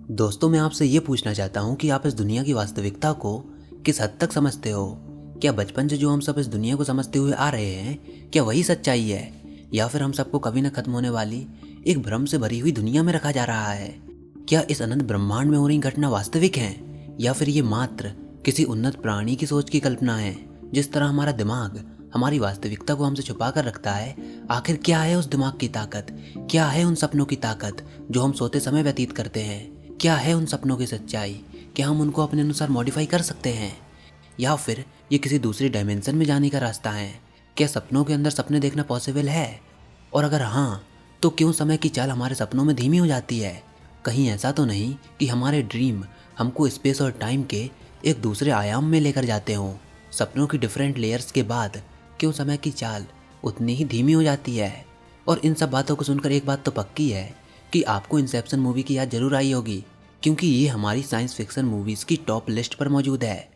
दोस्तों, मैं आपसे ये पूछना चाहता हूँ कि आप इस दुनिया की वास्तविकता को किस हद तक समझते हो? क्या बचपन से जो हम सब इस दुनिया को समझते हुए आ रहे हैं, क्या वही सच्चाई है? या फिर हम सबको कभी न खत्म होने वाली एक भ्रम से भरी हुई दुनिया में रखा जा रहा है? क्या इस अनंत ब्रह्मांड में हो रही घटना वास्तविक है, या फिर ये मात्र किसी उन्नत प्राणी की सोच की कल्पना है? जिस तरह हमारा दिमाग हमारी वास्तविकता को हमसे छुपा कर रखता है, आखिर क्या है उस दिमाग की ताकत? क्या है उन सपनों की ताकत जो हम सोते समय व्यतीत करते हैं? क्या है उन सपनों की सच्चाई? क्या हम उनको अपने अनुसार मॉडिफाई कर सकते हैं, या फिर ये किसी दूसरी डायमेंशन में जाने का रास्ता है? क्या सपनों के अंदर सपने देखना पॉसिबल है? और अगर हाँ, तो क्यों समय की चाल हमारे सपनों में धीमी हो जाती है? कहीं ऐसा तो नहीं कि हमारे ड्रीम हमको स्पेस और टाइम के एक दूसरे आयाम में लेकर जाते हों? सपनों की डिफरेंट लेयर्स के बाद क्यों समय की चाल उतनी ही धीमी हो जाती है? और इन सब बातों को सुनकर एक बात तो पक्की है कि आपको इंसेप्शन मूवी की याद जरूर आई होगी, क्योंकि ये हमारी साइंस फिक्शन मूवीज़ की टॉप लिस्ट पर मौजूद है।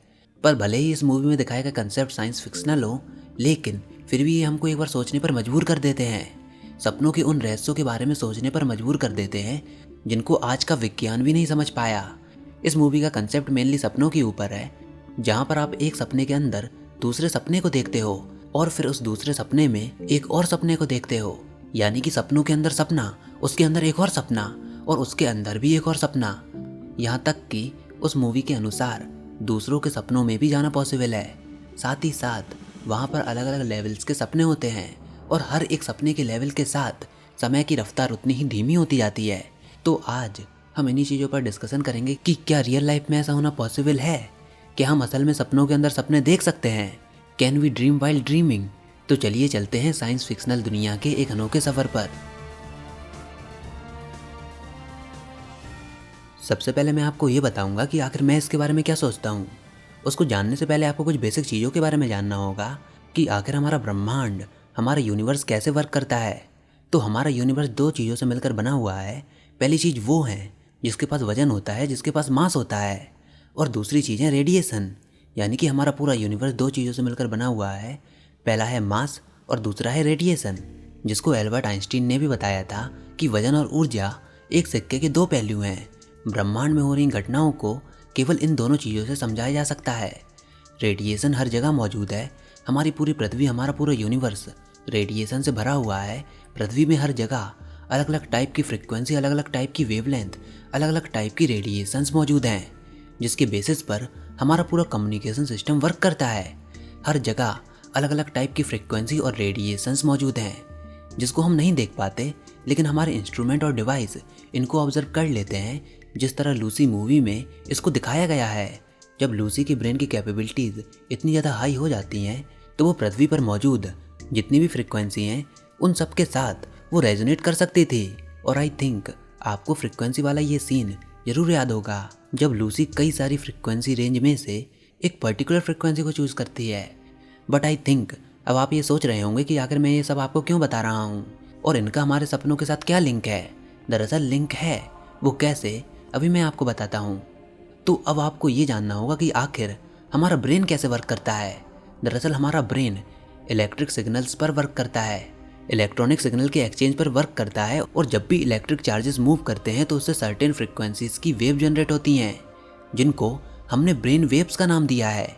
पर भले ही इस मूवी में दिखाया गया कंसेप्ट साइंस फिक्शनल हो, लेकिन फिर भी ये हमको एक बार सोचने पर मजबूर कर देते हैं। सपनों के उन रहस्यों के बारे में सोचने पर मजबूर कर देते हैं जिनको आज का विज्ञान भी नहीं समझ पाया। इस मूवी का कंसेप्ट मेनली सपनों के ऊपर है, जहाँ पर आप एक सपने के अंदर दूसरे सपने को देखते हो और फिर उस दूसरे सपने में एक और सपने को देखते हो। यानी कि सपनों के अंदर सपना, उसके अंदर एक और सपना, और उसके अंदर भी एक और सपना। यहाँ तक कि उस मूवी के अनुसार दूसरों के सपनों में भी जाना पॉसिबल है। साथ ही साथ वहाँ पर अलग अलग लेवल्स के सपने होते हैं, और हर एक सपने के लेवल के साथ समय की रफ्तार उतनी ही धीमी होती जाती है। तो आज हम इन्हीं चीज़ों पर डिस्कशन करेंगे कि क्या रियल लाइफ में ऐसा होना पॉसिबल है? क्या हम असल में सपनों के अंदर सपने देख सकते हैं? Can we dream while dreaming? तो चलिए चलते हैं साइंस फिक्शनल दुनिया के एक अनोखे सफर पर। सबसे पहले मैं आपको ये बताऊंगा कि आखिर मैं इसके बारे में क्या सोचता हूँ। उसको जानने से पहले आपको कुछ बेसिक चीज़ों के बारे में जानना होगा कि आखिर हमारा ब्रह्मांड, हमारा यूनिवर्स कैसे वर्क करता है। तो हमारा यूनिवर्स दो चीज़ों से मिलकर बना हुआ है। पहली चीज़ वो है जिसके पास वजन होता है, जिसके पास मास होता है, और दूसरी चीज़ है रेडिएशन। यानी कि हमारा पूरा यूनिवर्स दो चीज़ों से मिलकर बना हुआ है। पहला है मास और दूसरा है रेडिएशन, जिसको एल्बर्ट आइंस्टीन ने भी बताया था कि वजन और ऊर्जा एक सिक्के के दो पहलू हैं। ब्रह्मांड में हो रही घटनाओं को केवल इन दोनों चीज़ों से समझाया जा सकता है। रेडिएशन हर जगह मौजूद है। हमारी पूरी पृथ्वी, हमारा पूरा यूनिवर्स रेडिएशन से भरा हुआ है। पृथ्वी में हर जगह अलग अलग टाइप की फ्रिक्वेंसी, अलग अलग टाइप की वेवलेंथ, अलग अलग टाइप की रेडिएशंस मौजूद हैं, जिसके बेसिस पर हमारा पूरा कम्युनिकेशन सिस्टम वर्क करता है। हर जगह अलग अलग टाइप की फ्रिक्वेंसी और रेडिएशंस मौजूद हैं, जिसको हम नहीं देख पाते, लेकिन हमारे इंस्ट्रूमेंट और डिवाइस इनको ऑब्जर्व कर लेते हैं। जिस तरह लूसी मूवी में इसको दिखाया गया है, जब लूसी की ब्रेन की कैपेबिलिटीज़ इतनी ज़्यादा हाई हो जाती हैं तो वो पृथ्वी पर मौजूद जितनी भी फ्रिक्वेंसी हैं उन सब के साथ वो रेजोनेट कर सकती थी। और आई थिंक आपको फ्रिक्वेंसी वाला ये सीन ज़रूर याद होगा, जब लूसी कई सारी फ्रिक्वेंसी रेंज में से एक पर्टिकुलर फ्रिक्वेंसी को चूज़ करती है। बट आई थिंक अब आप ये सोच रहे होंगे कि आखिर मैं ये सब आपको क्यों बता रहा हूँ और इनका हमारे सपनों के साथ क्या लिंक है। दरअसल लिंक है, वो कैसे, अभी मैं आपको बताता हूँ। तो अब आपको ये जानना होगा कि आखिर हमारा ब्रेन कैसे वर्क करता है। दरअसल हमारा ब्रेन इलेक्ट्रिक सिग्नल्स पर वर्क करता है, इलेक्ट्रॉनिक सिग्नल के एक्सचेंज पर वर्क करता है, और जब भी इलेक्ट्रिक चार्जेस मूव करते हैं तो उससे सर्टेन फ्रिक्वेंसीज की वेव जनरेट होती हैं, जिनको हमने ब्रेन वेव्स का नाम दिया है।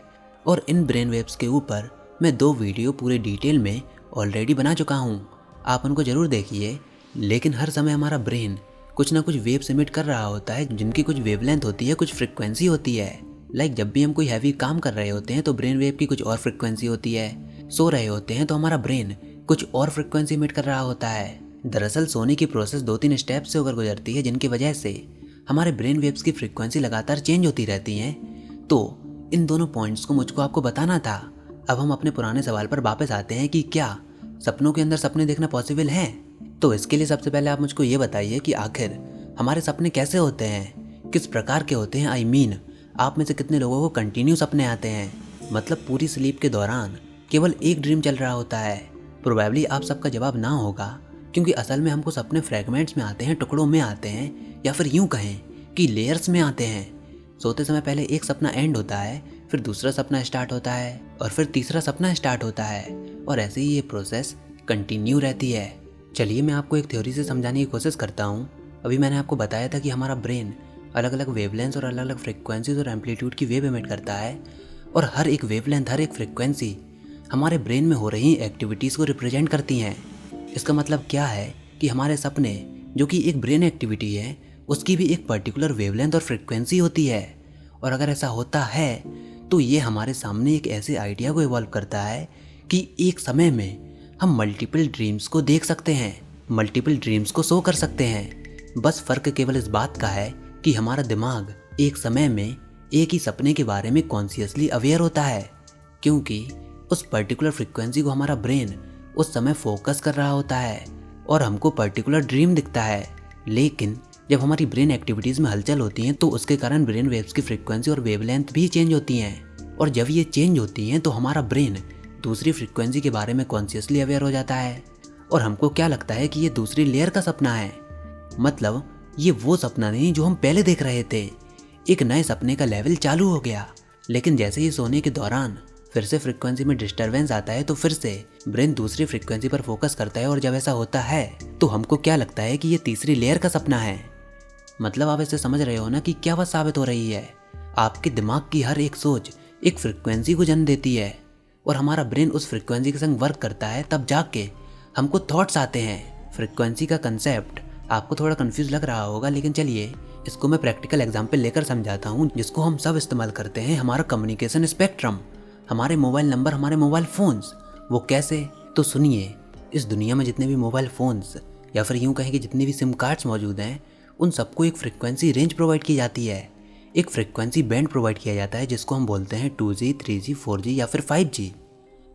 और इन ब्रेन वेव्स के ऊपर मैं दो वीडियो पूरे डिटेल में ऑलरेडी बना चुका हूँ, आप उनको ज़रूर देखिए। लेकिन हर समय हमारा ब्रेन कुछ ना कुछ वेव्स एमिट कर रहा होता है, जिनकी कुछ वेवलेंथ होती है, कुछ फ्रिक्वेंसी होती है। लाइक जब भी हम कोई हैवी काम कर रहे होते हैं तो ब्रेन वेव की कुछ और फ्रिक्वेंसी होती है। सो रहे होते हैं तो हमारा ब्रेन कुछ और फ्रिक्वेंसी एमिट कर रहा होता है। दरअसल सोने की प्रोसेस 2-3 स्टेप से होकर गुजरती है, जिनकी वजह से हमारे ब्रेन वेव्स की फ्रिक्वेंसी लगातार चेंज होती रहती हैं। तो इन दोनों पॉइंट्स को मुझको आपको बताना था। अब हम अपने पुराने सवाल पर वापस आते हैं कि क्या सपनों के अंदर सपने देखना पॉसिबल है। तो इसके लिए सबसे पहले आप मुझको ये बताइए कि आखिर हमारे सपने कैसे होते हैं, किस प्रकार के होते हैं। आई मीन आप में से कितने लोगों को कंटिन्यू सपने आते हैं, मतलब पूरी स्लीप के दौरान केवल एक ड्रीम चल रहा होता है। प्रोबेबली आप सबका जवाब ना होगा, क्योंकि असल में हमको सपने फ्रैगमेंट्स में आते हैं, टुकड़ों में आते हैं, या फिर यूं कहें कि लेयर्स में आते हैं। सोते समय पहले एक सपना एंड होता है, फिर दूसरा सपना स्टार्ट होता है, और फिर तीसरा सपना स्टार्ट होता है, और ऐसे ही ये प्रोसेस कंटिन्यू रहती है। चलिए मैं आपको एक थ्योरी से समझाने की कोशिश करता हूँ। अभी मैंने आपको बताया था कि हमारा ब्रेन अलग अलग वेवलेंथ और अलग अलग फ्रिक्वेंसीज और एम्पलीट्यूड की वेव एमिट करता है, और हर एक वेवलेंथ, हर एक फ्रिक्वेंसी हमारे ब्रेन में हो रही एक्टिविटीज़ को रिप्रेजेंट करती हैं। इसका मतलब क्या है कि हमारे सपने, जो कि एक ब्रेन एक्टिविटी है, उसकी भी एक पर्टिकुलर वेवलेंथ और फ्रिक्वेंसी होती है। और अगर ऐसा होता है तो ये हमारे सामने एक ऐसे आइडिया को इवॉल्व करता है कि एक समय में हम मल्टीपल ड्रीम्स को देख सकते हैं, मल्टीपल ड्रीम्स को शो कर सकते हैं। बस फ़र्क केवल इस बात का है कि हमारा दिमाग एक समय में एक ही सपने के बारे में कॉन्शियसली अवेयर होता है, क्योंकि उस पर्टिकुलर फ्रिक्वेंसी को हमारा ब्रेन उस समय फोकस कर रहा होता है और हमको पर्टिकुलर ड्रीम दिखता है। लेकिन जब हमारी ब्रेन एक्टिविटीज़ में हलचल होती हैं तो उसके कारण ब्रेन वेव्स की फ्रिक्वेंसी और वेवलेंथ भी चेंज होती हैं, और जब ये चेंज होती हैं तो हमारा ब्रेन दूसरी फ्रिक्वेंसी के बारे में कॉन्शियसली अवेयर हो जाता है, और हमको क्या लगता है कि ये दूसरी लेयर का सपना है। मतलब ये वो सपना नहीं जो हम पहले देख रहे थे। एक नए सपने का लेवल चालू हो गया। लेकिन जैसे ही सोने के दौरान फिर से फ्रिक्वेंसी में डिस्टरबेंस आता है तो फिर से ब्रेन दूसरी फ्रिक्वेंसी पर फोकस करता है, और जब ऐसा होता है तो हमको क्या लगता है कि ये तीसरी लेयर का सपना है। मतलब आप इसे समझ रहे हो ना कि क्या बात साबित हो रही है। आपके दिमाग की हर एक सोच एक फ्रिक्वेंसी को जन्म देती है, और हमारा ब्रेन उस फ्रिक्वेंसी के संग वर्क करता है, तब जाके हमको थॉट्स आते हैं। फ्रिक्वेंसी का कंसेप्ट आपको थोड़ा कंफ्यूज लग रहा होगा, लेकिन चलिए इसको मैं प्रैक्टिकल एग्जाम्पल लेकर समझाता हूँ, जिसको हम सब इस्तेमाल करते हैं। हमारा कम्युनिकेशन स्पेक्ट्रम, हमारे मोबाइल नंबर, हमारे मोबाइल फ़ोन्स। वो कैसे? तो सुनिए, इस दुनिया में जितने भी मोबाइल फ़ोन्स या फिर यूँ कहें कि जितनी भी सिम कार्ड्स मौजूद हैं, उन सबको एक फ्रिक्वेंसी रेंज प्रोवाइड की जाती है, एक फ्रिक्वेंसी बैंड प्रोवाइड किया जाता है, जिसको हम बोलते हैं 2G, 3G, 4G या फिर 5G।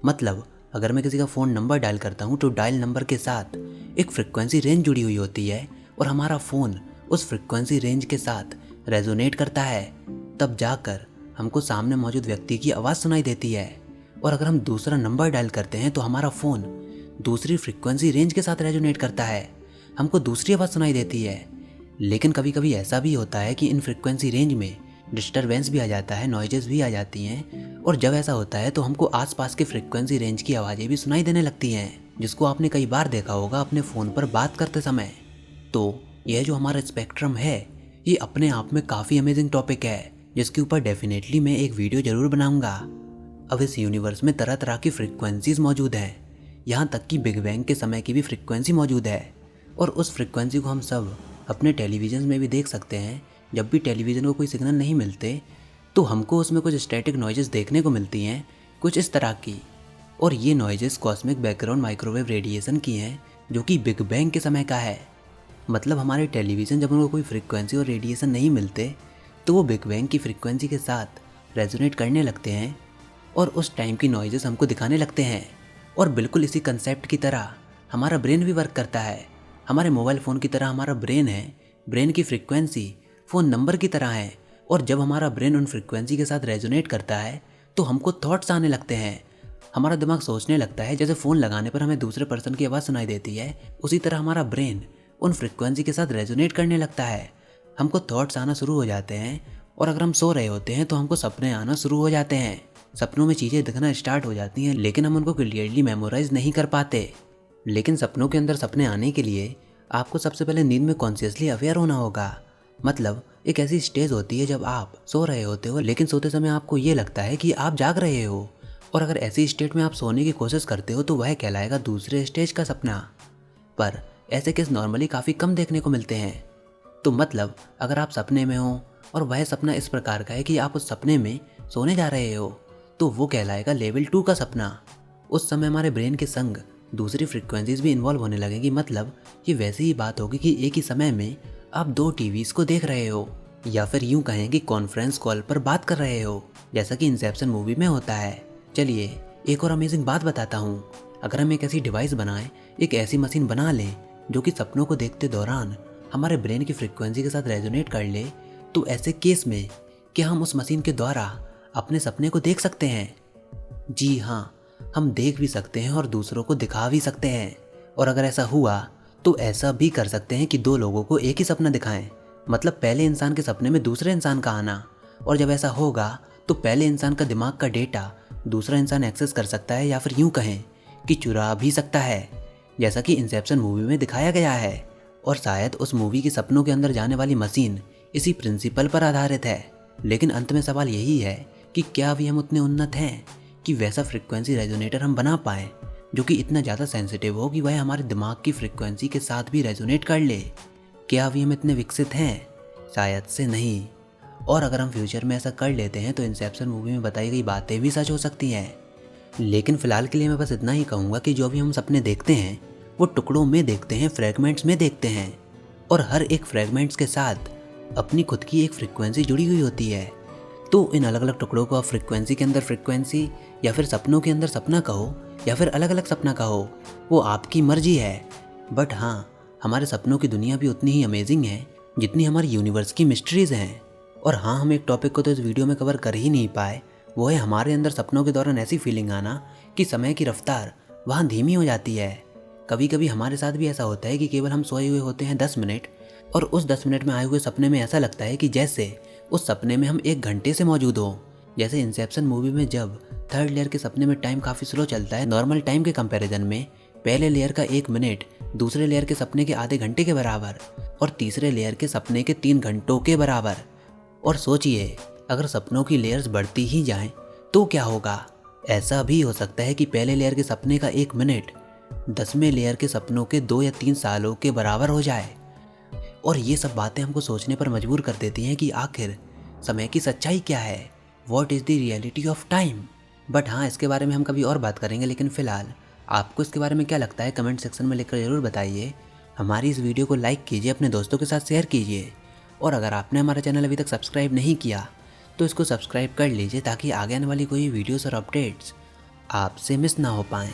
मतलब अगर मैं किसी का फ़ोन नंबर डायल करता हूँ तो डायल नंबर के साथ एक फ्रिक्वेंसी रेंज जुड़ी हुई होती है, और हमारा फ़ोन उस फ्रिक्वेंसी रेंज के साथ रेजोनेट करता है, तब जाकर हमको सामने मौजूद व्यक्ति की आवाज़ सुनाई देती है। और अगर हम दूसरा नंबर डायल करते हैं तो हमारा फ़ोन दूसरी फ्रिक्वेंसी रेंज के साथ रेजोनेट करता है, हमको दूसरी आवाज़ सुनाई देती है। लेकिन कभी कभी ऐसा भी होता है कि इन फ्रिक्वेंसी रेंज में डिस्टरबेंस भी आ जाता है, नॉइजेस भी आ जाती हैं, और जब ऐसा होता है तो हमको आसपास के फ्रिक्वेंसी रेंज की आवाज़ें भी सुनाई देने लगती हैं, जिसको आपने कई बार देखा होगा अपने फ़ोन पर बात करते समय। तो यह जो हमारा स्पेक्ट्रम है, ये अपने आप में काफ़ी अमेजिंग टॉपिक है, जिसके ऊपर डेफिनेटली मैं एक वीडियो ज़रूर बनाऊंगा। अब इस यूनिवर्स में तरह तरह की फ्रिक्वेंसीज मौजूद हैं, यहाँ तक कि बिग बैंग के समय की भी फ्रिक्वेंसी मौजूद है, और उस फ्रिक्वेंसी को हम सब अपने टेलीविज़न में भी देख सकते हैं। जब भी टेलीविज़न को कोई सिग्नल नहीं मिलते तो हमको उसमें कुछ स्टैटिक नॉइजेस देखने को मिलती हैं, कुछ इस तरह की, और ये noises cosmic background microwave radiation की हैं, जो कि बिग बैंग के समय का है। मतलब हमारे टेलीविज़न जब उनको कोई फ्रिक्वेंसी और रेडिएशन नहीं मिलते तो वो बिग बैंग की फ्रिक्वेंसी के साथ रेजोनेट करने लगते हैं, और उस टाइम की नॉइजेस हमको दिखाने लगते हैं। और बिल्कुल इसी कंसेप्ट की तरह हमारा ब्रेन भी वर्क करता है। हमारे मोबाइल फ़ोन की तरह हमारा ब्रेन है, ब्रेन की फ्रिक्वेंसी फ़ोन नंबर की तरह है, और जब हमारा ब्रेन उन फ्रिक्वेंसी के साथ रेजोनेट करता है तो हमको थॉट्स आने लगते हैं। हमारा दिमाग सोचने लगता है, जैसे फ़ोन लगाने पर हमें दूसरे पर्सन की आवाज़ सुनाई देती है, उसी तरह हमारा ब्रेन उन फ्रिक्वेंसी के साथ रेजोनेट करने लगता है। हमको थॉट्स आना शुरू हो जाते हैं, और अगर हम सो रहे होते हैं तो हमको सपने आना शुरू हो जाते हैं। सपनों में चीज़ें दिखना स्टार्ट हो जाती हैं, लेकिन हम उनको क्लियरली मेमोराइज नहीं कर पाते। लेकिन सपनों के अंदर सपने आने के लिए आपको सबसे पहले नींद में कॉन्शियसली अवेयर होना होगा। मतलब एक ऐसी स्टेज होती है जब आप सो रहे होते हो, लेकिन सोते समय आपको ये लगता है कि आप जाग रहे हो, और अगर ऐसी स्टेट में आप सोने की कोशिश करते हो तो वह कहलाएगा दूसरे स्टेज का सपना। पर ऐसे केस नॉर्मली काफ़ी कम देखने को मिलते हैं। तो मतलब अगर आप सपने में हो और वह सपना इस प्रकार का है कि आप उस सपने में सोने जा रहे हो, तो वो कहलाएगा लेवल 2 का सपना। उस समय हमारे ब्रेन के संग दूसरी फ्रिक्वेंसीज भी इन्वॉल्व होने लगेंगी। मतलब ये वैसी ही बात होगी कि एक ही समय में आप 2 टीवीज़ को देख रहे हो, या फिर यूं कहें कि कॉन्फ्रेंस कॉल पर बात कर रहे हो, जैसा कि इंसेप्शन मूवी में होता है। चलिए एक और अमेजिंग बात बताता हूँ। अगर हम एक ऐसी डिवाइस बनाएं, एक ऐसी मशीन बना लें जो कि सपनों को देखते दौरान हमारे ब्रेन की फ्रिक्वेंसी के साथ रेजोनेट कर ले, तो ऐसे केस में क्या हम उस मशीन के द्वारा अपने सपने को देख सकते हैं? जी हाँ, हम देख भी सकते हैं और दूसरों को दिखा भी सकते हैं। और अगर ऐसा हुआ तो ऐसा भी कर सकते हैं कि 2 लोगों को एक ही सपना दिखाएं। मतलब पहले इंसान के सपने में दूसरे इंसान का आना, और जब ऐसा होगा तो पहले इंसान का दिमाग का डेटा दूसरा इंसान एक्सेस कर सकता है, या फिर यूं कहें कि चुरा भी सकता है, जैसा कि इंसेप्शन मूवी में दिखाया गया है। और शायद उस मूवी के सपनों के अंदर जाने वाली मशीन इसी प्रिंसिपल पर आधारित है। लेकिन अंत में सवाल यही है कि क्या अभी हम उतने उन्नत हैं कि वैसा फ्रिक्वेंसी रेजोनेटर हम बना पाएँ जो कि इतना ज़्यादा सेंसिटिव हो कि वह हमारे दिमाग की फ्रिक्वेंसी के साथ भी रेजोनेट कर ले। क्या अभी हम इतने विकसित हैं? शायद से नहीं। और अगर हम फ्यूचर में ऐसा कर लेते हैं तो इंसेप्शन मूवी में बताई गई बातें भी सच हो सकती हैं। लेकिन फ़िलहाल के लिए मैं बस इतना ही कहूँगा कि जो भी हम सपने देखते हैं वो टुकड़ों में देखते हैं, फ्रैगमेंट्स में देखते हैं, और हर एक फ्रैगमेंट्स के साथ अपनी खुद की एक फ्रिक्वेंसी जुड़ी हुई होती है। तो इन अलग अलग टुकड़ों को आप फ्रिक्वेंसी के अंदर फ्रिक्वेंसी या फिर सपनों के अंदर सपना कहो या फिर अलग अलग सपना कहो, वो आपकी मर्जी है। बट हाँ, हमारे सपनों की दुनिया भी उतनी ही अमेजिंग है जितनी हमारी यूनिवर्स की मिस्ट्रीज़ हैं। और हाँ, हम एक टॉपिक को तो इस वीडियो में कवर कर ही नहीं पाए, वो है हमारे अंदर सपनों के दौरान ऐसी फीलिंग आना कि समय की रफ्तार वहाँ धीमी हो जाती है। कभी कभी हमारे साथ भी ऐसा होता है कि केवल हम सोए हुए होते हैं 10 मिनट, और उस 10 मिनट में आए हुए सपने में ऐसा लगता है कि जैसे उस सपने में हम 1 घंटे से मौजूद हों। जैसे इंसेप्शन मूवी में जब थर्ड लेयर के सपने में टाइम काफ़ी स्लो चलता है नॉर्मल टाइम के कंपैरिजन में, पहले लेयर का 1 मिनट दूसरे लेयर के सपने के आधे घंटे के बराबर और तीसरे लेयर के सपने के 3 घंटों के बराबर। और सोचिए, अगर सपनों की लेयर्स बढ़ती ही जाएं तो क्या होगा? ऐसा भी हो सकता है कि पहले लेयर के सपने का 1 मिनट 10वें लेयर के सपनों के 2 या 3 सालों के बराबर हो जाए। और ये सब बातें हमको सोचने पर मजबूर कर देती हैं कि आखिर समय की सच्चाई क्या है? What is the reality of time? But हाँ, इसके बारे में हम कभी और बात करेंगे। लेकिन फ़िलहाल आपको इसके बारे में क्या लगता है कमेंट सेक्शन में लिखकर ज़रूर बताइए। हमारी इस वीडियो को लाइक कीजिए, अपने दोस्तों के साथ शेयर कीजिए, और अगर आपने हमारा चैनल अभी तक सब्सक्राइब नहीं किया तो इसको सब्सक्राइब कर लीजिए ताकि आगे आने वाली कोई वीडियोस और अपडेट्स आपसे मिस ना हो पाएँ।